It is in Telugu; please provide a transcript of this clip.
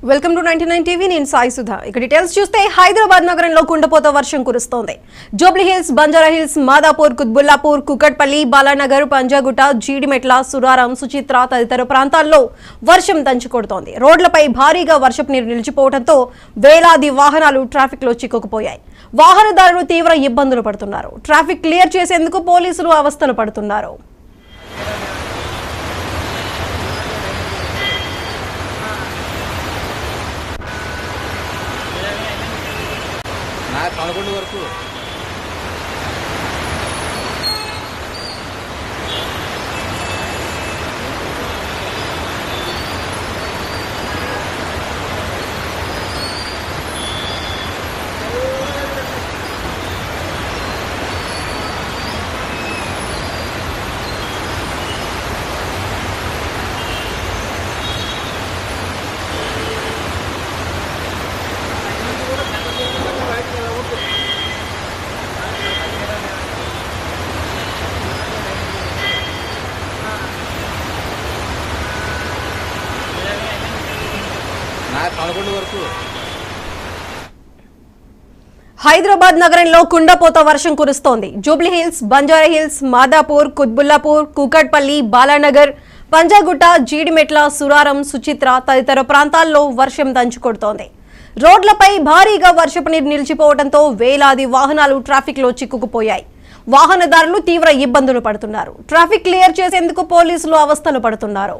వెల్కమ్ టు 99 టీవీ నేను సాయి సుధా. ఇక డీటెయిల్స్ చూస్తే హైదరాబాద్ నగరంలో కుండపోత వర్షం కురుస్తోంది. జూబ్లీ హిల్స్, బంజారా హిల్స్, మాదాపూర్, కుత్బుల్లాపూర్, కుకట్పల్లి, బాలానగర్, పంజాగుట్ట, జీడిమెట్ల, సురారం, సుచిత్ర తదితర ప్రాంతాల్లో వర్షం దంచుకొడుతోంది. రోడ్లపై భారీగా వర్షపు నీరు నిలిచిపోవడంతో వేలాది వాహనాలు ట్రాఫిక్ లో చిక్కుకుపోయాయి. వాహనదారులు తీవ్ర ఇబ్బందులు పడుతున్నారు. ట్రాఫిక్ క్లియర్ చేసేందుకు పోలీసులు అవస్థలు పడుతున్నారు. పదకొండు వరకు హైదరాబాద్ నగరంలో కుండపోత వర్షం కురుస్తోంది. జూబ్లీ హిల్స్, బంజారా హిల్స్, మాదాపూర్, కుత్బుల్లాపూర్, కూకట్పల్లి, బాలానగర్, పంజాగుట్ట, జీడిమెట్ల, సురారం, సుచిత్ర తదితర ప్రాంతాల్లో వర్షం దంచుకొడుతోంది. రోడ్లపై భారీగా వర్షపు నీరు నిలిచిపోవడంతో వేలాది వాహనాలు ట్రాఫిక్ లో చిక్కుకుపోయాయి. వాహనదారులు తీవ్ర ఇబ్బందులు పడుతున్నారు. ట్రాఫిక్ క్లియర్ చేసేందుకు పోలీసులు అవస్థలు పడుతున్నారు.